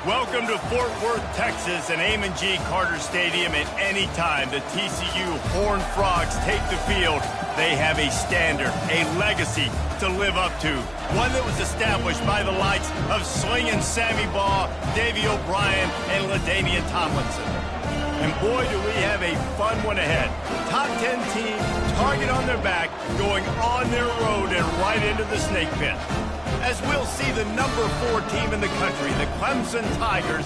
Welcome to Fort Worth, Texas, and Amon G. Carter Stadium. At any time the TCU Horned Frogs take the field, they have a standard, a legacy to live up to. One that was established by the likes of Slingin' Sammy Baugh, Davey O'Brien, and LaDainian Tomlinson. And boy, do we have a fun one ahead. Top 10 team, target on their back, going on their road and right into the snake pit. As we'll see the number 4 team in the country, the Clemson Tigers,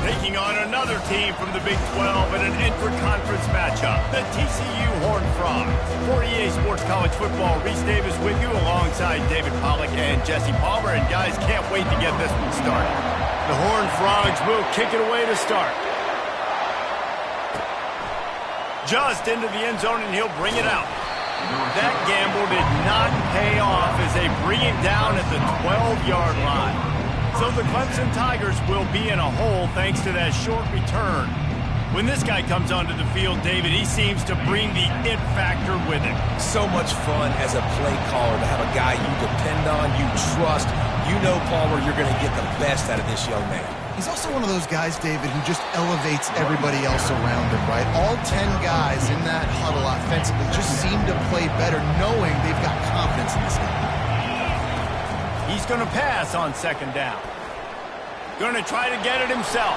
taking on another team from the Big 12 in an intra-conference matchup, the TCU Horned Frogs. For EA Sports College Football, Reese Davis with you alongside David Pollack and Jesse Palmer. And guys, can't wait to get this one started. The Horned Frogs will kick it away to start. Just into the end zone, and he'll bring it out. That gamble did not pay off as they bring it down at the 12-yard line. So the Clemson Tigers will be in a hole thanks to that short return. When this guy comes onto the field, David, he seems to bring the it factor with him. So much fun as a play caller to have a guy you depend on, you trust. You know, Palmer, you're going to get the best out of this young man. He's also one of those guys, David, who just elevates everybody else around him, right? All 10 guys in that huddle offensively just seem to play better knowing they've got confidence in this game. He's going to pass on second down. Going to try to get it himself.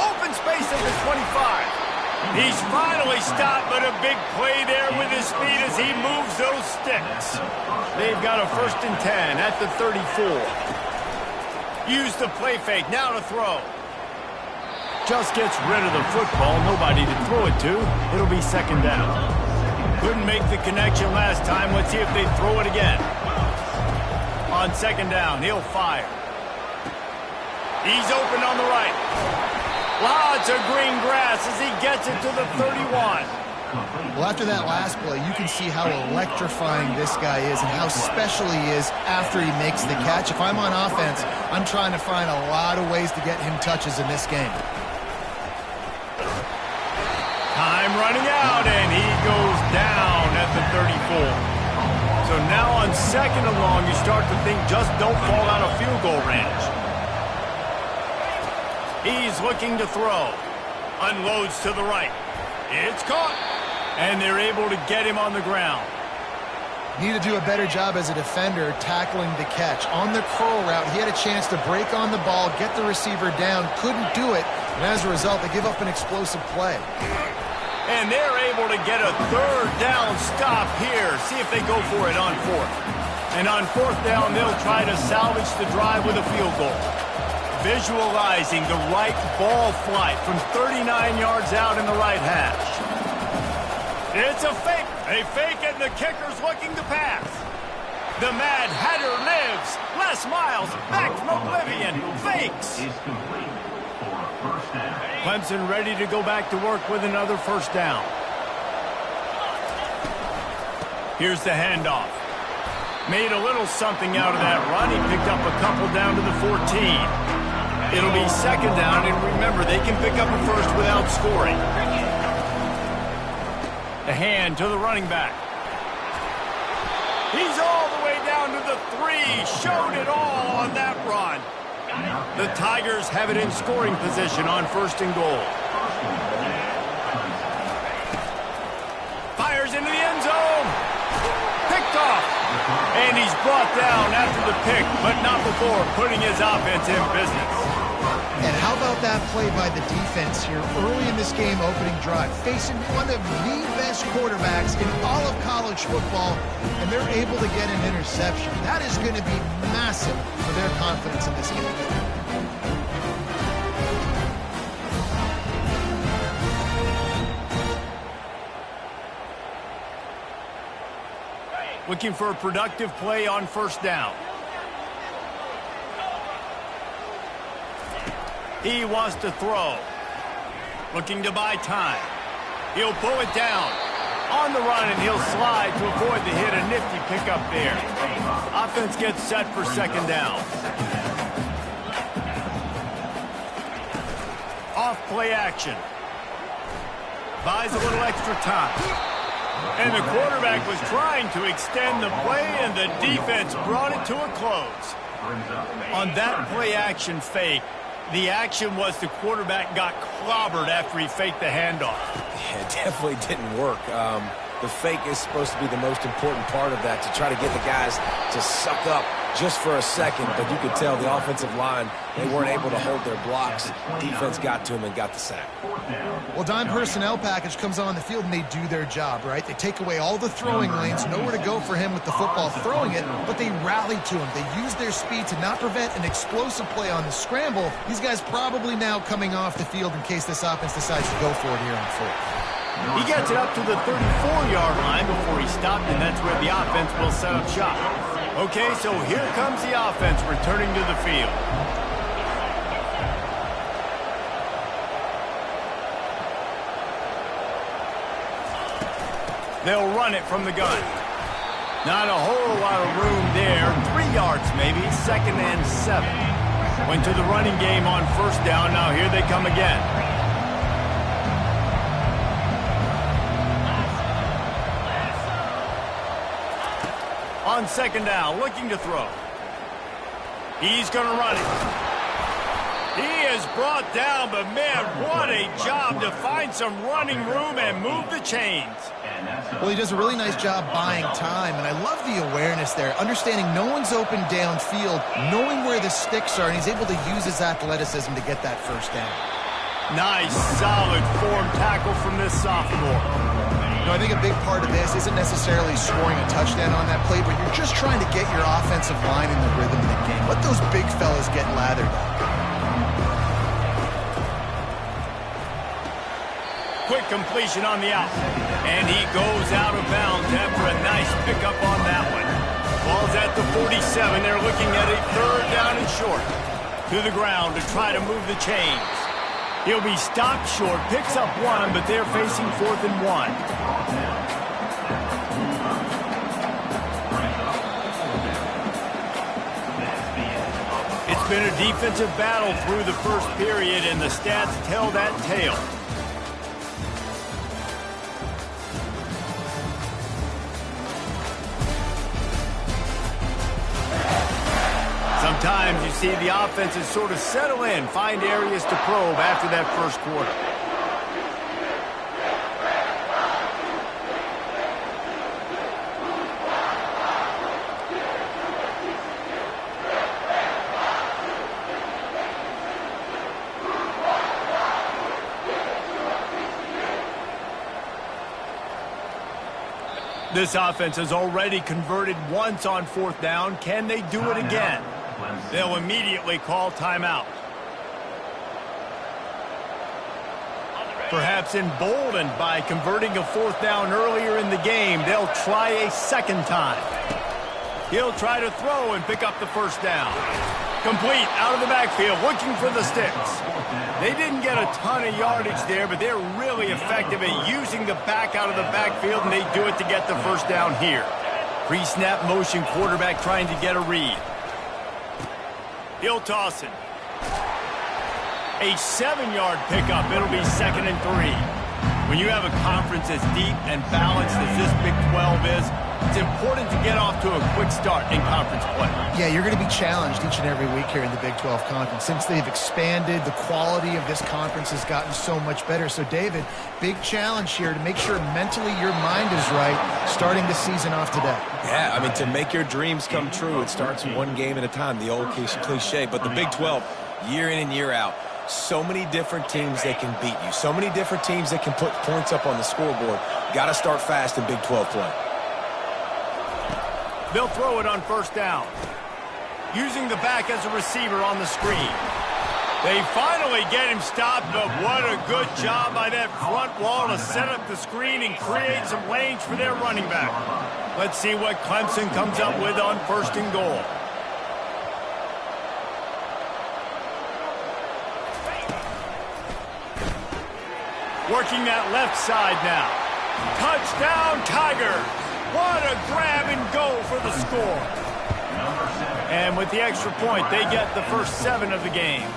Open space at the 25. He's finally stopped, but a big play there with his speed as he moves those sticks. They've got a 1st and 10 at the 34. Use the play fake, now to throw. Just gets rid of the football, nobody to throw it to. It'll be second down. Couldn't make the connection last time. Let's see if they throw it again. On second down, he'll fire. He's open on the right. Lots of green grass as he gets it to the 31. Well, after that last play, you can see how electrifying this guy is and how special he is after he makes the catch. If I'm on offense, I'm trying to find a lot of ways to get him touches in this game. Time running out, and he goes down at the 34. So now on second and long, you start to think just don't fall out of field goal range. He's looking to throw. Unloads to the right. It's caught. And they're able to get him on the ground. Need to do a better job as a defender tackling the catch. On the curl route, he had a chance to break on the ball, get the receiver down, couldn't do it, and as a result, they give up an explosive play. And they're able to get a 3rd down stop here. See if they go for it on 4th. And on 4th down, they'll try to salvage the drive with a field goal. Visualizing the right ball flight from 39 yards out in the right hash. It's a fake. They fake it, and the kicker's looking to pass. The Mad Hatter lives. Les Miles, back from oblivion, fakes. Clemson ready to go back to work with another 1st down. Here's the handoff. Made a little something out of that run. He picked up a couple down to the 14. It'll be second down, and remember, they can pick up a 1st without scoring. The hand to the running back. He's all the way down to the 3. Showed it all on that run. The Tigers have it in scoring position on 1st and goal. Fires into the end zone. Picked off. And he's brought down after the pick, but not before putting his offense in business. And how about that play by the defense here early in this game opening drive, facing one of the best quarterbacks in all of college football, and they're able to get an interception. That is going to be massive for their confidence in this game. Looking for a productive play on 1st down. He wants to throw. Looking to buy time. He'll pull it down. On the run, and he'll slide to avoid the hit. A nifty pickup there. Offense gets set for second down. Off play action. Buys a little extra time. And the quarterback was trying to extend the play, and the defense brought it to a close. On that play action fake, The action was the quarterback got clobbered after he faked the handoff. Yeah, it definitely didn't work. The fake is supposed to be the most important part of that, to try to get the guys to suck up just for a second. But you could tell the offensive line, they weren't able to hold their blocks. Defense got to them and got the sack. Well, dime personnel package comes on the field, and they do their job, right? They take away all the throwing lanes, nowhere to go for him with the football throwing it, but they rally to him. They use their speed to not prevent an explosive play on the scramble. These guys probably now coming off the field in case this offense decides to go for it here on fourth. He gets it up to the 34-yard line before he stopped, and that's where the offense will set up shop. Okay, so here comes the offense returning to the field. They'll run it from the gun. Not a whole lot of room there. 3 yards maybe, 2nd and 7. Went to the running game on first down. Now here they come again. On 2nd down, looking to throw. He's going to run it. He is brought down, but man, what a job to find some running room and move the chains. Well, he does a really nice job buying time, and I love the awareness there, understanding no one's open downfield, knowing where the sticks are, and he's able to use his athleticism to get that first down. Nice, solid form tackle from this sophomore. You know, I think a big part of this isn't necessarily scoring a touchdown on that play, but you're just trying to get your offensive line in the rhythm of the game. Let those big fellas get lathered up. Quick completion on the out. And he goes out of bounds after a nice pickup on that one. Ball's at the 47. They're looking at a 3rd down and short. To the ground to try to move the chains. He'll be stopped short, picks up 1, but they're facing 4th and 1. It's been a defensive battle through the first period, and the stats tell that tale. Sometimes you see the offenses sort of settle in, find areas to probe after that first quarter. This offense has already converted once on 4th down. Can they do it again? They'll immediately call timeout. Perhaps emboldened by converting a 4th down earlier in the game, they'll try a 2nd time. He'll try to throw and pick up the 1st down. Complete out of the backfield, looking for the sticks. They didn't get a ton of yardage there, but they're really effective at using the back out of the backfield, and they do it to get the 1st down here. Pre-snap motion quarterback trying to get a read. He'll toss it. A 7-yard pickup. It'll be 2nd and 3. When you have a conference as deep and balanced as this Big 12 is, it's important to get off to a quick start in conference play. Yeah, you're going to be challenged each and every week here in the Big 12 Conference. Since they've expanded, the quality of this conference has gotten so much better. So, David, big challenge here to make sure mentally your mind is right starting the season off today. Yeah, I mean, to make your dreams come true, it starts one game at a time, the old cliche. But the Big 12, year in and year out, so many different teams that can beat you, so many different teams that can put points up on the scoreboard. Got to start fast in Big 12 play. They'll throw it on 1st down. Using the back as a receiver on the screen. They finally get him stopped, but what a good job by that front wall to set up the screen and create some lanes for their running back. Let's see what Clemson comes up with on 1st and goal. Working that left side now. Touchdown, Tigers! What a grab and go for the score. And with the extra point, they get the first 7 of the game.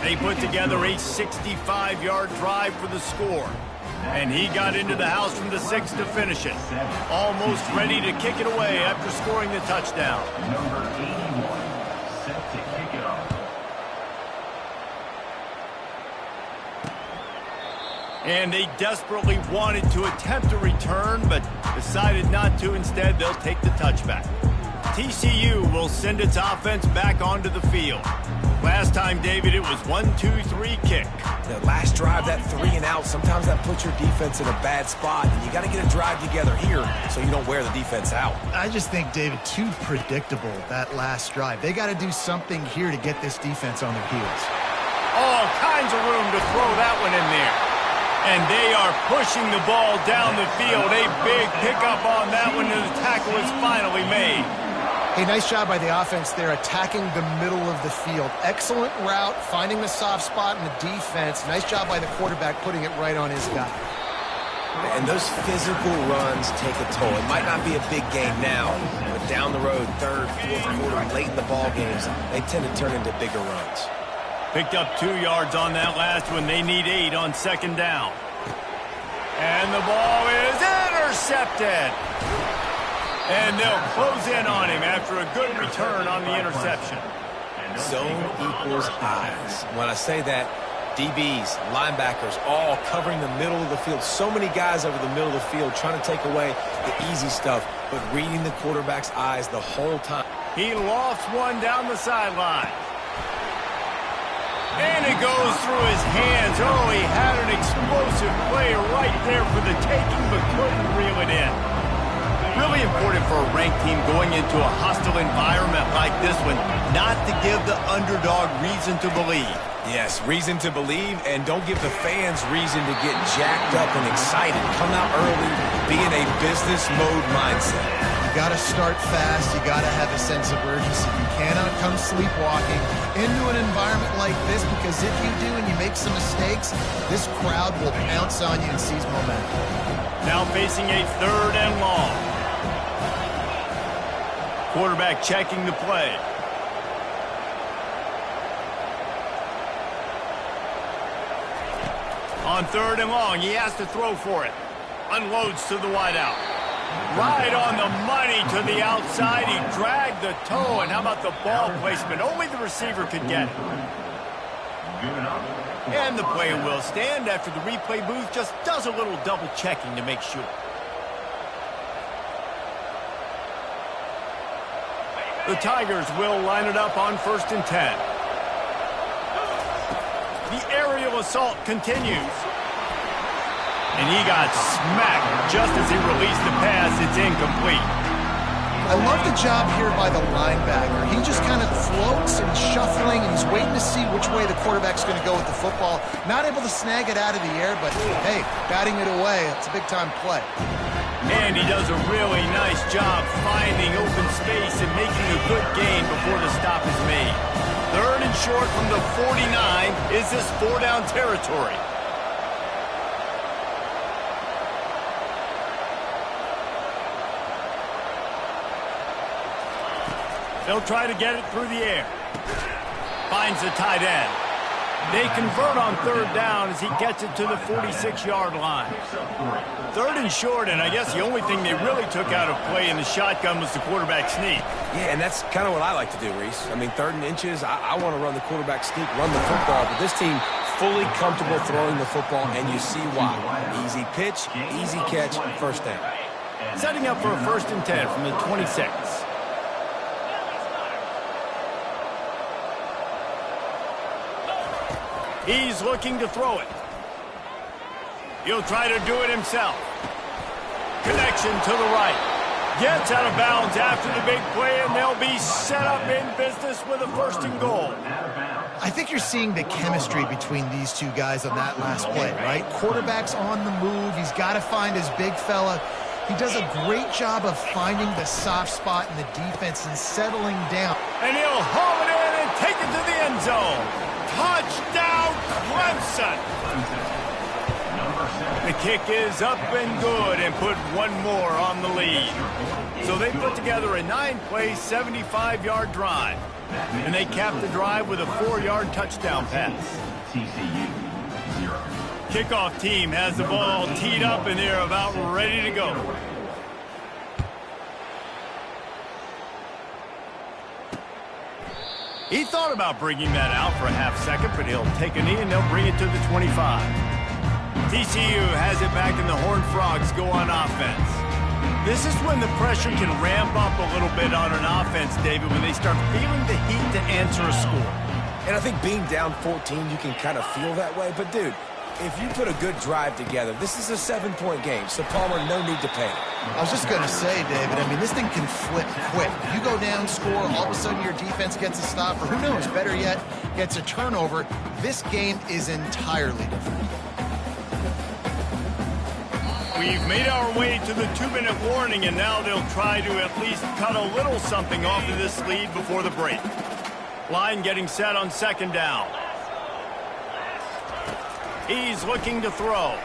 They put together a 65-yard drive for the score. And he got into the house from the 6 to finish it. Almost ready to kick it away after scoring the touchdown. Number 81, set to kick it off. And they desperately wanted to attempt a return, but decided not to. Instead, they'll take the touchback. TCU will send its offense back onto the field. Last time, David, it was 1-2-3 kick. The last drive, that 3 and out, sometimes that puts your defense in a bad spot, and you got to get a drive together here so you don't wear the defense out. I just think, David, too predictable, that last drive. They got to do something here to get this defense on their heels. All kinds of room to throw that one in there. And they are pushing the ball down the field. A big pickup on that one, and the tackle is finally made. Hey, nice job by the offense there, attacking the middle of the field. Excellent route, finding the soft spot in the defense. Nice job by the quarterback putting it right on his guy. And those physical runs take a toll. It might not be a big game now, but down the road, third, fourth quarter, late in the ball games, they tend to turn into bigger runs. Picked up 2 yards on that last one. They need 8 on second down. And the ball is intercepted. And they'll close in on him after a good return on the interception. Zone equals eyes. When I say that, DBs, linebackers, all covering the middle of the field. So many guys over the middle of the field trying to take away the easy stuff, but reading the quarterback's eyes the whole time. He lofts one down the sideline. And it goes through his hands. Oh, he had an explosive play right there for the taking, but couldn't reel it in. Really important for a ranked team going into a hostile environment like this one, not to give the underdog reason to believe. Yes, reason to believe, and don't give the fans reason to get jacked up and excited. Come out early, be in a business mode mindset. You got to start fast. You got to have a sense of urgency. You cannot come sleepwalking into an environment like this, because if you do and you make some mistakes, this crowd will pounce on you and seize momentum. Now facing a 3rd and long. Quarterback checking the play. On 3rd and long, he has to throw for it. Unloads to the wideout. Right on the money to the outside. He dragged the toe, and how about the ball placement? Only the receiver could get it. And the play will stand after the replay booth just does a little double checking to make sure. The Tigers will line it up on 1st and 10. The aerial assault continues. And he got smacked just as he released the pass. It's incomplete. I love the job here by the linebacker. He just kind of floats and shuffling, and he's waiting to see which way the quarterback's going to go with the football. Not able to snag it out of the air, but hey, batting it away, it's a big-time play. And he does a really nice job finding open space and making a good gain before the stop is made. 3rd and short from the 49. Is this 4-down territory? They'll try to get it through the air. Finds the tight end. They convert on 3rd down as he gets it to the 46-yard line. 3rd and short, and I guess the only thing they really took out of play in the shotgun was the quarterback sneak. Yeah, and that's kind of what I like to do, Reese. I mean, 3rd and inches, I want to run the quarterback sneak, run the football, but this team fully comfortable throwing the football, and you see why. Easy pitch, easy catch, 1st down. Setting up for a 1st and 10 from the 26. He's looking to throw it. He'll try to do it himself. Connection to the right. Gets out of bounds after the big play, and they'll be set up in business with a 1st and goal. I think you're seeing the chemistry between these two guys on that last play, right? Quarterback's on the move. He's got to find his big fella. He does a great job of finding the soft spot in the defense and settling down. And he'll haul it in and take it to the end zone. Touchdown, Clemson! The kick is up and good and put one more on the lead. So they put together a 9-play, 75-yard drive. And they cap the drive with a 4-yard touchdown pass. Kickoff team has the ball teed up and they're about ready to go. He thought about bringing that out for a half second, but he'll take a knee and they'll bring it to the 25. TCU has it back, and the Horned Frogs go on offense. This is when the pressure can ramp up a little bit on an offense, David, when they start feeling the heat to answer a score. And I think being down 14, you can kind of feel that way. But, dude, if you put a good drive together, this is a 7-point game. So, Palmer, no need to panic. I was just going to say, David, I mean, this thing can flip quick. You go down, score, all of a sudden your defense gets a stop, or who knows, better yet, gets a turnover. This game is entirely different. We've made our way to the 2-minute warning, and now they'll try to at least cut a little something off of this lead before the break. Line getting set on 2nd down. He's looking to throw.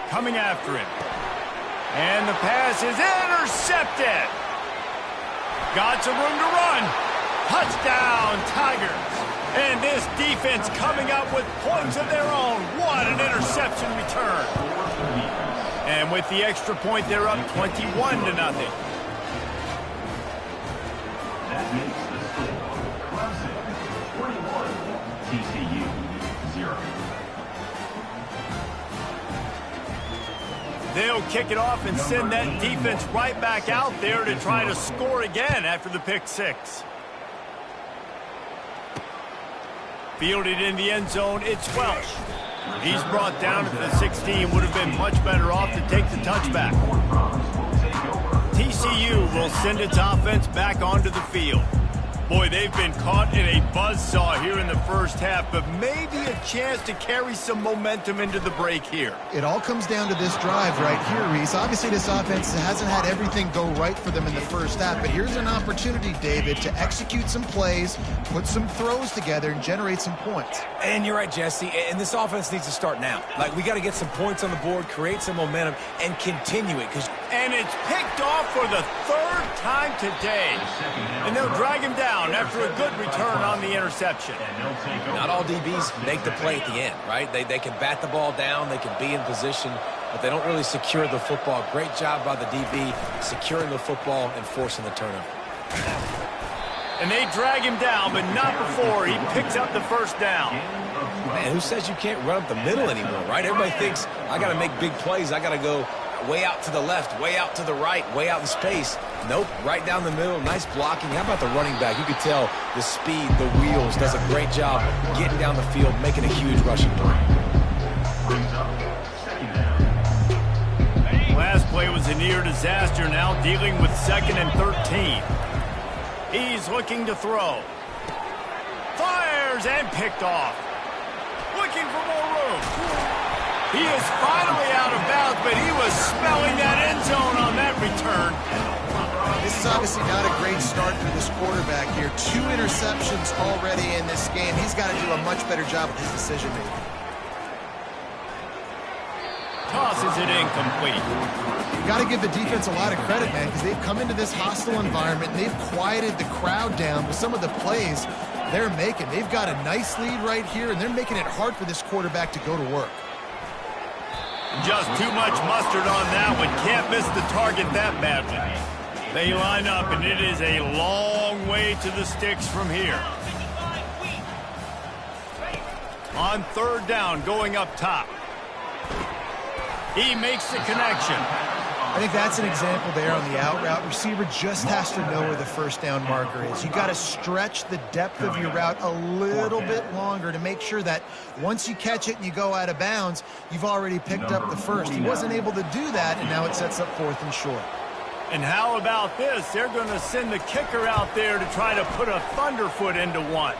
Coming after him. And the pass is intercepted. Got some room to run. Touchdown, Tigers. And this defense coming up with points of their own. What an interception return. And with the extra point, they're up 21-0. That makes the score. Clemson 41, TCU 0. They'll kick it off and send that defense right back out there to try to score again after the pick 6. Fielded in the end zone, it's Welsh. He's brought down at the 16. Would have been much better off to take the touchback. TCU will send its offense back onto the field. Boy, they've been caught in a buzzsaw here in the first half, but maybe a chance to carry some momentum into the break here. It all comes down to this drive right here, Reese. Obviously, this offense hasn't had everything go right for them in the first half, but here's an opportunity, David, to execute some plays, put some throws together, and generate some points. And you're right, Jesse, and this offense needs to start now. Like, we got to get some points on the board, create some momentum, and continue it. And it's picked off for the 3rd time today. And they'll drag him down after a good return on the interception. Not all DBs make the play at the end, right? They can bat the ball down, they can be in position, but they don't really secure the football. Great job by the DB securing the football and forcing the turnover. And they drag him down, but not before he picks up the 1st down. Man, who says you can't run up the middle anymore, right? Everybody thinks, I got to make big plays. I got to go way out to the left, way out to the right, way out in space. Nope, right down the middle. Nice blocking. How about the running back? You could tell the speed, the wheels, does a great job getting down the field, making a huge rushing play. Last play was a near disaster, now dealing with 2nd and 13. He's looking to throw. Fires and picked off. Looking for more room. He is finally out of bounds, but he was smelling that end zone on that return. This is obviously not a great start for this quarterback here. 2 interceptions already in this game. He's got to do a much better job with his decision-making. Tosses it incomplete. You got to give the defense a lot of credit, man, because they've come into this hostile environment and they've quieted the crowd down with some of the plays they're making. They've got a nice lead right here, and they're making it hard for this quarterback to go to work. Just too much mustard on that one. Can't miss the target that badly. They line up, and it is a long way to the sticks from here. On 3rd down, going up top. He makes the connection. I think that's an example there on the out route. Receiver just has to know where the 1st down marker is. You got to stretch the depth of your route a little bit longer to make sure that once you catch it and you go out of bounds, you've already picked up the 1st. He wasn't able to do that, and now it sets up 4th and short. And how about this? They're going to send the kicker out there to try to put a thunderfoot into one.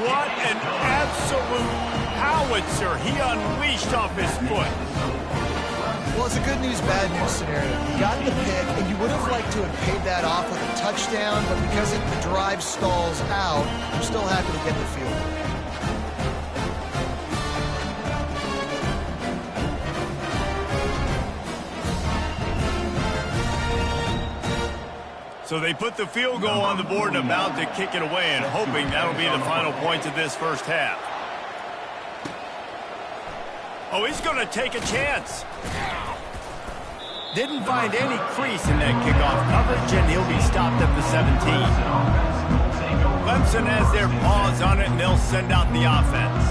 What an absolute howitzer he unleashed off his foot. Well, it's a good news, bad news scenario. You got the pick, and you would have liked to have paid that off with a touchdown, but because the drive stalls out, you're still happy to get the field goal. So they put the field goal on the board and about to kick it away, and hoping that'll be the final points of this first half. Oh, he's going to take a chance. Didn't find any crease in that kickoff coverage, and he'll be stopped at the 17. Clemson has their paws on it, and they'll send out the offense.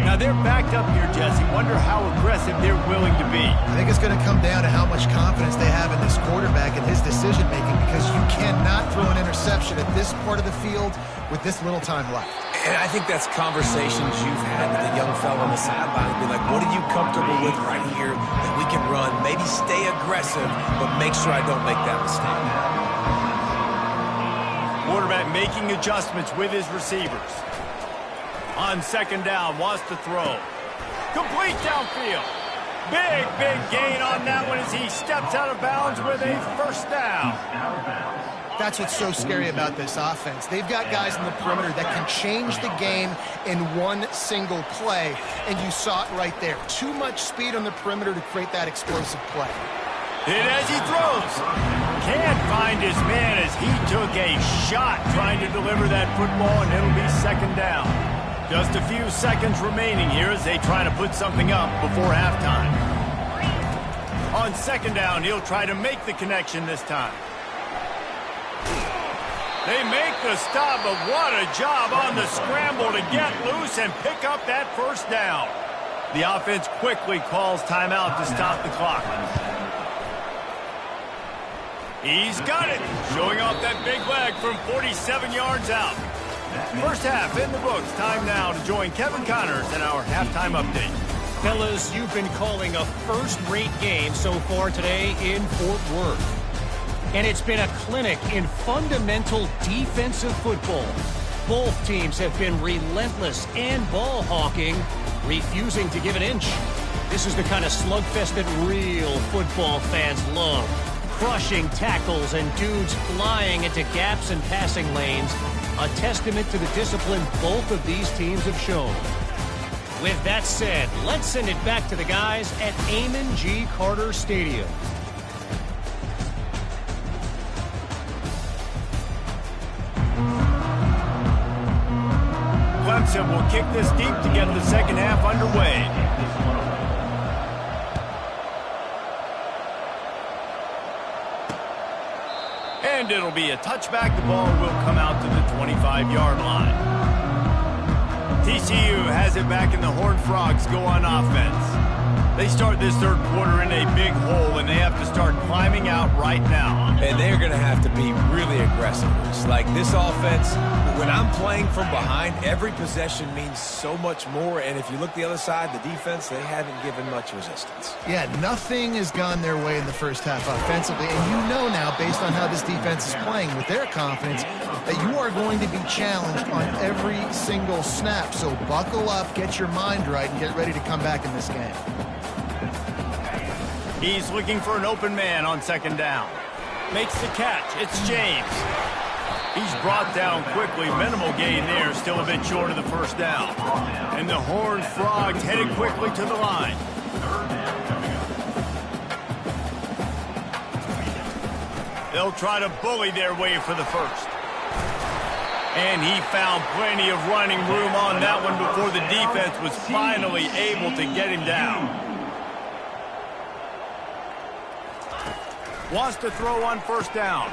Now they're backed up here, Jesse. Wonder how aggressive they're willing to be. I think it's going to come down to how much confidence they have in this quarterback and his decision-making, because you cannot throw an interception at this part of the field with this little time left. And I think that's conversations you've had with the young fella on the sideline. Be like, what are you comfortable with right here that we can run? Maybe stay aggressive, but make sure I don't make that mistake. Quarterback making adjustments with his receivers. On second down, wants to throw. Complete downfield. Big gain on that one as he steps out of bounds with a first down. That's what's so scary about this offense. They've got guys in the perimeter that can change the game in one single play, and you saw it right there. Too much speed on the perimeter to create that explosive play. Hit as he throws. Can't find his man as he took a shot trying to deliver that football, and it'll be second down. Just a few seconds remaining here as they try to put something up before halftime. On second down, he'll try to make the connection this time. They make the stop, but what a job on the scramble to get loose and pick up that first down. The offense quickly calls timeout to stop the clock. He's got it, showing off that big leg from 47 yards out. First half in the books. Time now to join Kevin Connors in our halftime update. Fellas, you've been calling a first-rate game so far today in Fort Worth. And it's been a clinic in fundamental defensive football. Both teams have been relentless and ball hawking, refusing to give an inch. This is the kind of slugfest that real football fans love. Crushing tackles and dudes flying into gaps and passing lanes. A testament to the discipline both of these teams have shown. With that said, let's send it back to the guys at Amon G. Carter Stadium. Clemson will kick this deep to get the second half underway. And it'll be a touchback. The ball will come out to the 25-yard line. TCU has it back, and the Horned Frogs go on offense. They start this third quarter in a big hole, and they have to start climbing out right now. And they're going to have to be really aggressive. It's like this offense, when I'm playing from behind, every possession means so much more. And if you look the other side, the defense, they haven't given much resistance. Yeah, nothing has gone their way in the first half offensively. And you know now, based on how this defense is playing with their confidence, that you are going to be challenged on every single snap. So buckle up, get your mind right, and get ready to come back in this game. He's looking for an open man on second down. Makes the catch. It's James. He's brought down quickly. Minimal gain there. Still a bit short of the first down. And the Horned Frogs headed quickly to the line. They'll try to bully their way for the first. And he found plenty of running room on that one before the defense was finally able to get him down. Wants to throw on first down.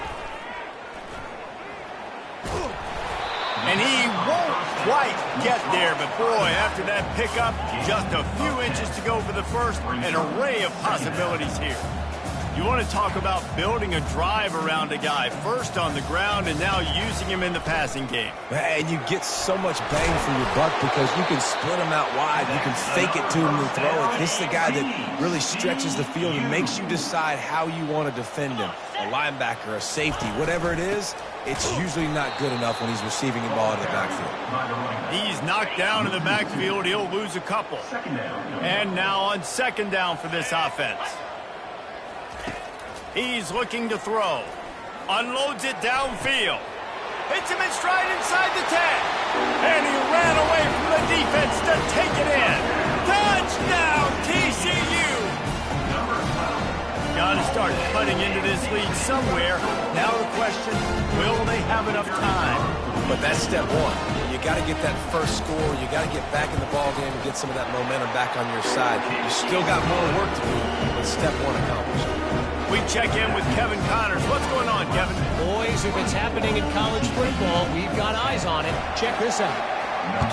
And he won't quite get there, but boy, after that pickup, just a few inches to go for the first. An array of possibilities here. You want to talk about building a drive around a guy, first on the ground and now using him in the passing game. And you get so much bang for your buck because you can split him out wide. You can fake it to him and throw it. This is the guy that really stretches the field and makes you decide how you want to defend him. A linebacker, a safety, whatever it is, it's usually not good enough when he's receiving the ball in the backfield. He's knocked down in the backfield. He'll lose a couple. And now on second down for this offense. He's looking to throw. Unloads it downfield. Hits him in stride inside the 10. And he ran away from the defense to take it in. Touchdown, TCU! Got to start cutting into this lead somewhere. Now the question, will they have enough time? But that's step one. You got to get that first score. You got to get back in the ball game and get some of that momentum back on your side. You still got more work to do, but step one accomplished. We check in with Kevin Connors. What's going on, Kevin? Boys, if it's happening in college football, we've got eyes on it. Check this out.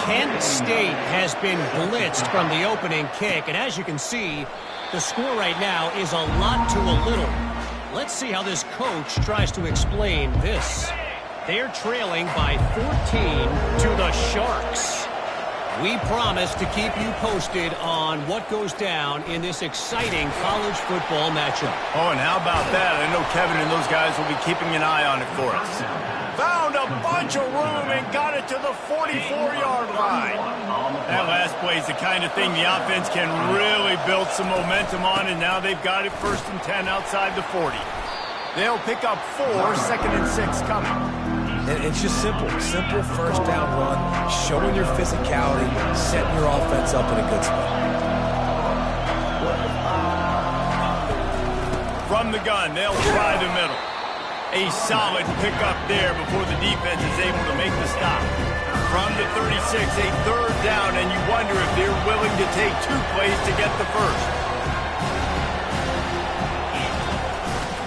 Kent State has been blitzed from the opening kick, and as you can see, the score right now is a lot to a little. Let's see how this coach tries to explain this. They're trailing by 14 to the Sharks. We promise to keep you posted on what goes down in this exciting college football matchup. Oh, and how about that? I know Kevin and those guys will be keeping an eye on it for us. Found a bunch of room and got it to the 44-yard line. That last play is the kind of thing the offense can really build some momentum on, and now they've got it 1st and 10 outside the 40. They'll pick up 4, 2nd and 6 coming. And it's just simple first down run, showing your physicality, setting your offense up in a good spot. From the gun, they'll try the middle. A solid pickup there before the defense is able to make the stop. From the 36, a 3rd down, and you wonder if they're willing to take 2 plays to get the first.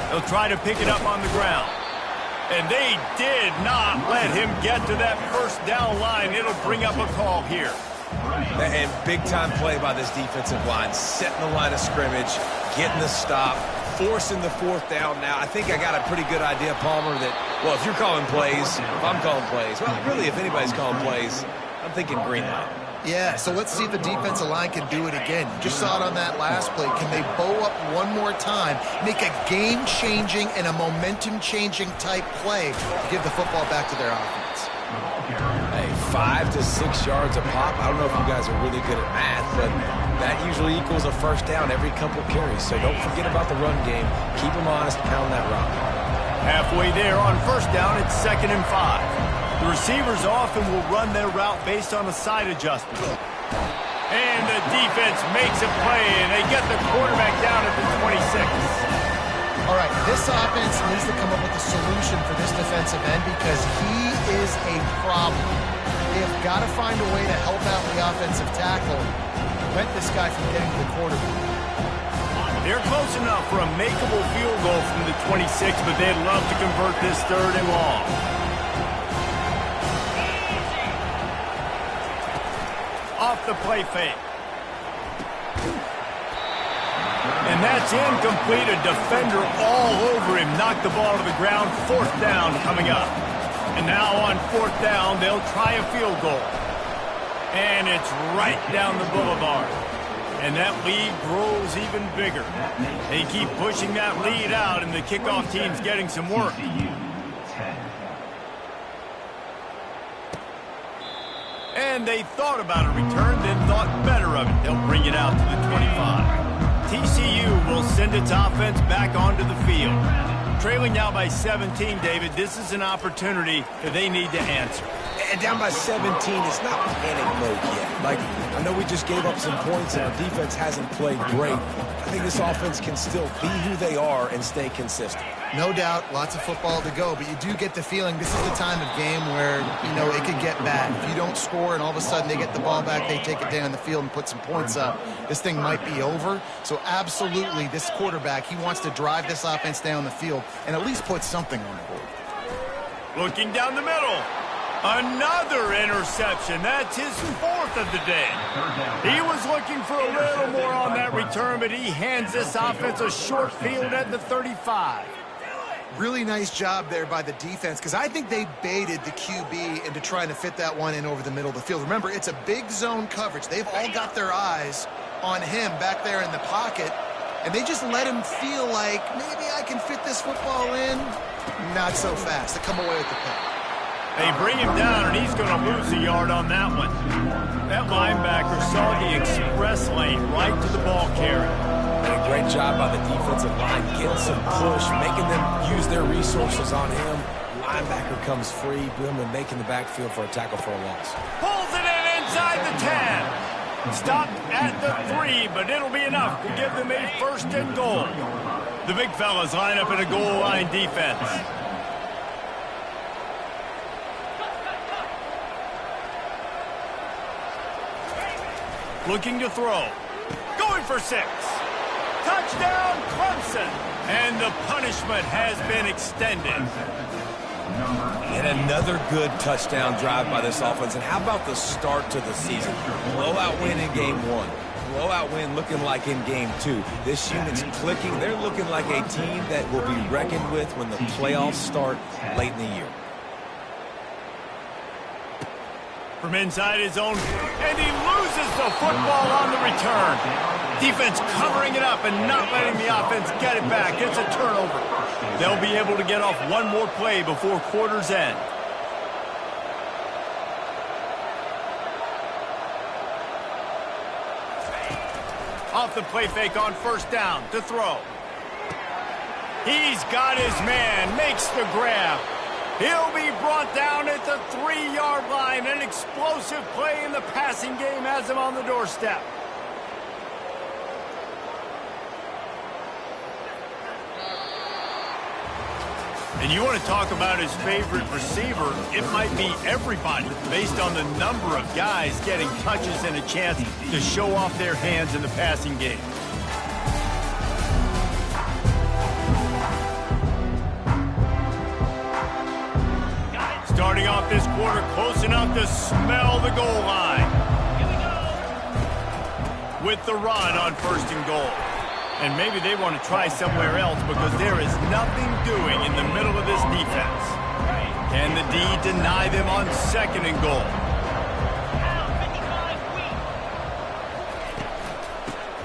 They'll try to pick it up on the ground. And they did not let him get to that 1st down line. It'll bring up a call here. And big-time play by this defensive line, setting the line of scrimmage, getting the stop, forcing the 4th down now. I think I got a pretty good idea, Palmer, that, well, if you're calling plays, if I'm calling plays, well, really, if anybody's calling plays, I'm thinking green light. Yeah, so let's see if the defensive line can do it again. You just saw it on that last play. Can they bow up one more time, make a game-changing and a momentum-changing type play to give the football back to their offense? Hey, 5 to 6 yards a pop. I don't know if you guys are really good at math, but that usually equals a 1st down every couple carries. So don't forget about the run game. Keep them honest, pound that rock. Halfway there on 1st down, it's 2nd and 5. The receivers often will run their route based on a side adjustment. And the defense makes a play, and they get the quarterback down at the 26. All right, this offense needs to come up with a solution for this defensive end because he is a problem. They have got to find a way to help out the offensive tackle, prevent this guy from getting to the quarterback. They're close enough for a makeable field goal from the 26, but they'd love to convert this 3rd and long. Off the play fake. And that's incomplete. A defender all over him. Knocked the ball to the ground. 4th down coming up. And now on 4th down, they'll try a field goal. And it's right down the boulevard. And that lead grows even bigger. They keep pushing that lead out, and the kickoff team's getting some work. And they thought about a return, then thought better of it. They'll bring it out to the 25. TCU will send its offense back onto the field. Trailing now by 17, David, this is an opportunity that they need to answer. And down by 17, it's not panic mode yet. Like, I know we just gave up some points and our defense hasn't played great. I think this offense can still be who they are and stay consistent. No doubt, lots of football to go, but you do get the feeling this is the time of game where, you know, it could get bad. If you don't score and all of a sudden they get the ball back, they take it down the field and put some points up, this thing might be over. So absolutely, this quarterback, he wants to drive this offense down the field and at least put something on the board. Looking down the middle. Another interception. That's his 4th of the day. He was looking for a little more on that return, but he hands this offense a short field at the 35. Really nice job there by the defense because I think they baited the QB into trying to fit that one in over the middle of the field. Remember, it's a big zone coverage. They've all got their eyes on him back there in the pocket, and they just let him feel like maybe I can fit this football in. Not so fast. They come away with the pick. They bring him down, and he's going to lose a yard on that one. That linebacker saw the express lane right to the ball carrier. And a great job by the defensive line, getting some push, making them use their resources on him. Linebacker comes free, boom, and making the backfield for a tackle for a loss. Pulls it in inside the 10. Stopped at the 3, but it'll be enough to give them a 1st and goal. The big fellas line up in a goal line defense. Looking to throw. Going for 6. Touchdown, Clemson. And the punishment has been extended. And another good touchdown drive by this offense. And how about the start to the season? Blowout win in game 1. Blowout win looking like in game 2. This unit's clicking. They're looking like a team that will be reckoned with when the playoffs start late in the year. From inside his own, and he loses the football on the return. Defense covering it up and not letting the offense get it back. It's a turnover. They'll be able to get off one more play before quarter's end. Off the play fake on first down to throw. He's got his man, makes the grab. He'll be brought down at the 3-yard line. An explosive play in the passing game has him on the doorstep. And you want to talk about his favorite receiver, it might be everybody based on the number of guys getting touches and a chance to show off their hands in the passing game. Starting off this quarter close enough to smell the goal line. With the run on first and goal. And maybe they want to try somewhere else because there is nothing doing in the middle of this defense. Can the D deny them on second and goal?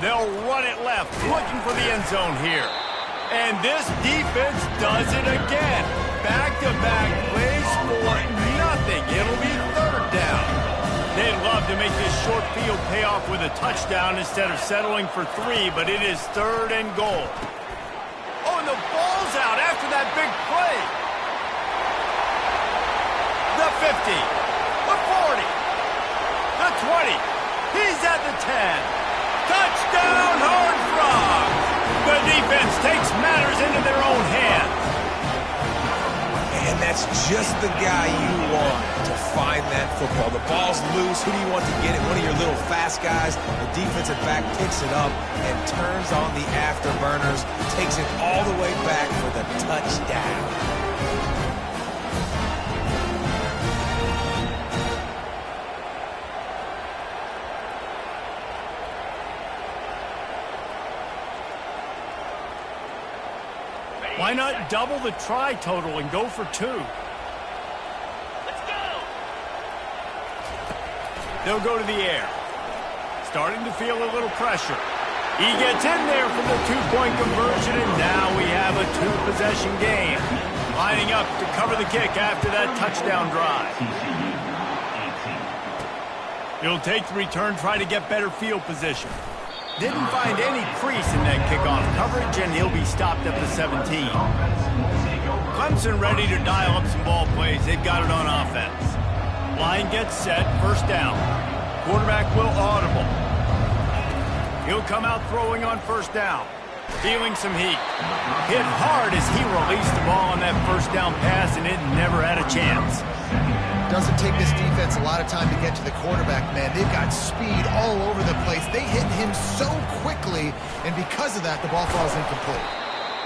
They'll run it left, looking for the end zone here. And this defense does it again. Back-to-back plays for nothing. It'll be third down. They'd love to make this short field pay off with a touchdown instead of settling for 3, but it is third and goal. Oh, and the ball's out after that big play. The 50, the 40, the 20. He's at the 10. Touchdown, Horned Frogs. The defense takes matters into their own hands. And that's just the guy you want to find that football. The ball's loose. Who do you want to get it? One of your little fast guys. The defensive back picks it up and turns on the afterburners, takes it all the way back for the touchdown. Why not double the try total and go for 2? Let's go! They'll go to the air. Starting to feel a little pressure. He gets in there for the 2-point conversion, and now we have a 2-possession game. Lining up to cover the kick after that touchdown drive. He'll take the return, try to get better field position. Didn't find any crease in that kickoff coverage, and he'll be stopped at the 17. Clemson ready to dial up some ball plays. They've got it on offense. Line gets set, first down. Quarterback will audible. He'll come out throwing on first down. Feeling some heat. Hit hard as he released the ball on that first down pass, and it never had a chance. Doesn't take this defense a lot of time to get to the quarterback, man. They've got speed all over the place. They hit him so quickly, and because of that, the ball falls incomplete.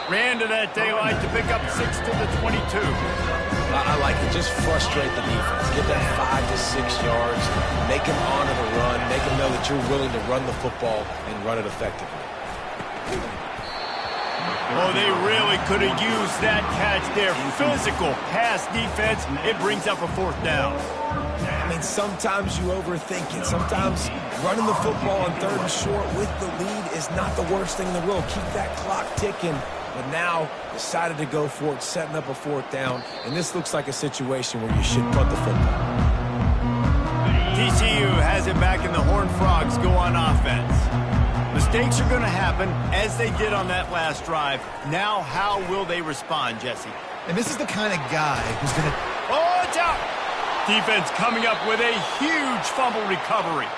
Ran to that daylight to pick up 6 to the 22. I like it. Just frustrate the defense. Get that 5 to 6 yards. Make them honor the run. Make them know that you're willing to run the football and run it effectively. Oh, they really could have used that catch there. Physical pass defense. It brings up a fourth down. I mean, sometimes you overthink it. Sometimes running the football on third and short with the lead is not the worst thing in the world. Keep that clock ticking. But now decided to go for it, setting up a fourth down. And this looks like a situation where you should punt the football. TCU has it back, and the Horned Frogs go on offense. Mistakes are going to happen, as they did on that last drive. Now, how will they respond, Jesse? And this is the kind of guy who's going to... Oh, it's out! Defense coming up with a huge fumble recovery.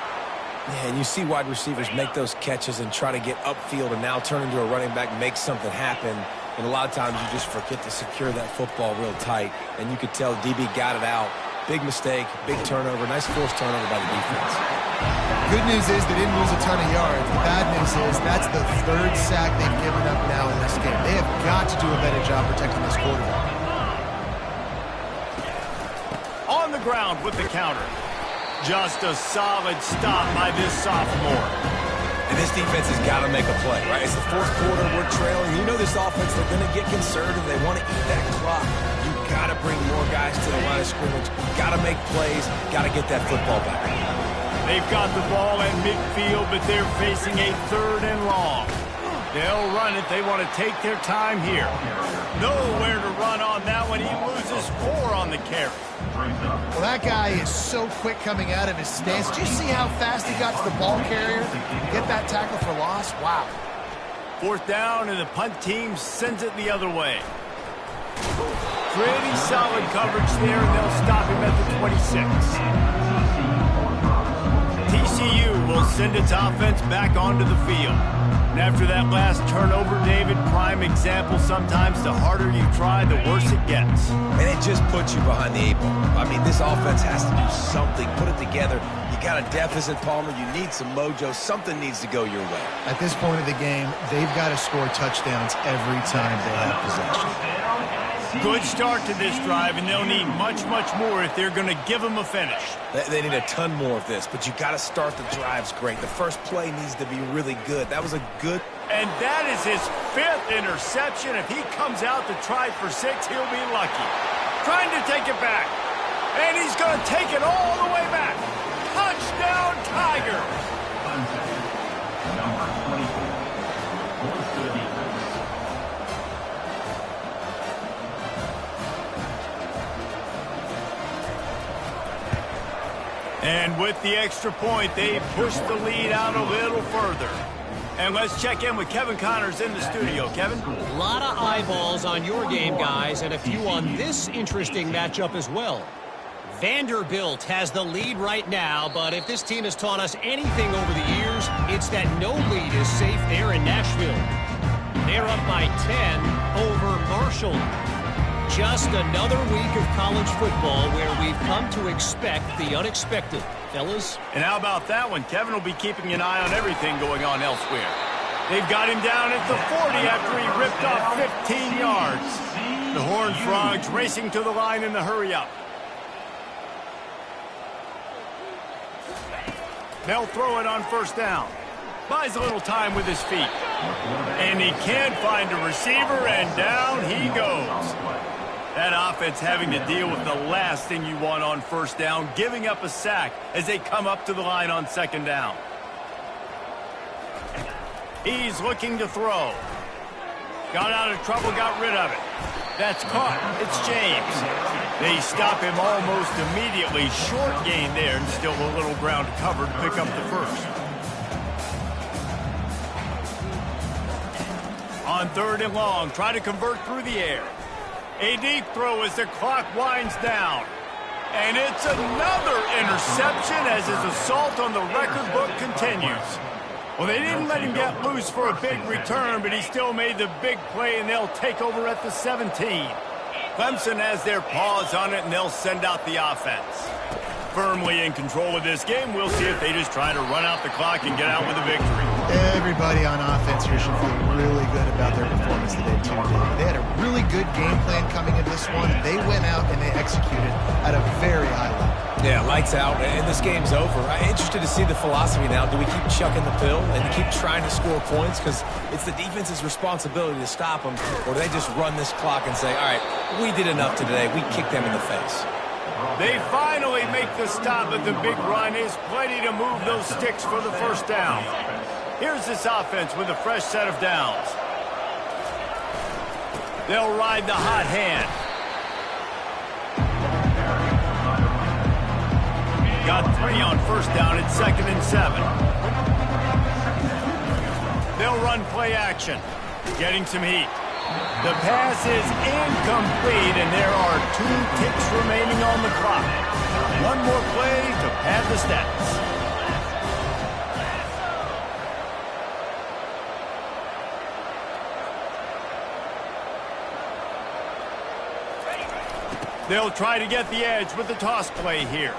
Yeah, and you see wide receivers make those catches and try to get upfield and now turn into a running back, make something happen. And a lot of times you just forget to secure that football real tight. And you could tell DB got it out. Big mistake, big turnover, nice forced turnover by the defense. Good news is they didn't lose a ton of yards. The bad news is that's the third sack they've given up now in this game. They have got to do a better job protecting this quarterback. ground with the counter. Just a solid stop by this sophomore. And this defense has got to make a play, right? It's the fourth quarter. We're trailing. You know this offense, they're going to get conservative. They want to eat that clock. You got to bring more guys to the line of scrimmage. Got to make plays. Got to get that football back. They've got the ball at midfield, but they're facing a 3rd and long. They'll run it. They want to take their time here. Nowhere to run on that one. He loses 4 on the carry. Well, that guy is so quick coming out of his stance. Did you see how fast he got to the ball carrier? Get that tackle for loss? Wow. 4th down, and the punt team sends it the other way. Pretty solid coverage there, and they'll stop him at the 26. TCU will send its offense back onto the field. And after that last turnover, David, prime example, sometimes the harder you try, the worse it gets. And it just puts you behind the 8 ball. I mean, this offense has to do something, put it together. You got a deficit, Palmer. You need some mojo. Something needs to go your way. At this point of the game, they've got to score touchdowns every time they have possession. Good start to this drive, and they'll need much, much more if they're going to give them a finish. They need a ton more of this, but you got to start the drives great. The first play needs to be really good. That was a good... And that is his 5th interception. If he comes out to try for 6, he'll be lucky. Trying to take it back. And he's going to take it all the way back. Touchdown, Tiger. Number 24. Points to the defense. And with the extra point, they push the lead out a little further. And let's check in with Kevin Connors in the studio. Kevin? A lot of eyeballs on your game, guys, and a few on this interesting matchup as well. Vanderbilt has the lead right now, but if this team has taught us anything over the years, it's that no lead is safe there in Nashville. They're up by 10 over Marshall. Just another week of college football where we've come to expect the unexpected. Fellas? And how about that one? Kevin will be keeping an eye on everything going on elsewhere. They've got him down at the 40 after he ripped off 15 yards. The Horned Frogs racing to the line in the hurry-up. They'll throw it on 1st down. Buys a little time with his feet. And he can't find a receiver, and down he goes. That offense having to deal with the last thing you want on 1st down, giving up a sack as they come up to the line on 2nd down. He's looking to throw. Got out of trouble, got rid of it. That's caught. It's James. They stop him almost immediately. Short gain there, and still a little ground covered to pick up the 1st. On 3rd and long, try to convert through the air. A deep throw as the clock winds down. And it's another interception as his assault on the record book continues. Well, they didn't let him get loose for a big return, but he still made the big play, and they'll take over at the 17. Clemson has their paws on it, and they'll send out the offense. Firmly in control of this game. We'll see if they just try to run out the clock and get out with a victory. Everybody on offense here should feel really good about their performance today, too. They had a really good game plan coming into this one. They went out and they executed at a very high level. Yeah, lights out, and this game's over. I'm interested to see the philosophy now. Do we keep chucking the pill and keep trying to score points? Because it's the defense's responsibility to stop them. Or do they just run this clock and say, all right, we did enough today. We kicked them in the face. They finally make the stop, but the big run is plenty to move those sticks for the 1st down. Here's this offense with a fresh set of downs. They'll ride the hot hand. Got 3 on 1st down at 2nd and 7. They'll run play action, getting some heat. The pass is incomplete, and there are 2 ticks remaining on the clock. One more play to pad the stats. They'll try to get the edge with the toss play here.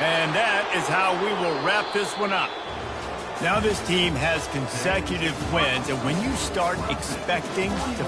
And that is how we will wrap this one up. Now this team has consecutive wins, and when you start expecting to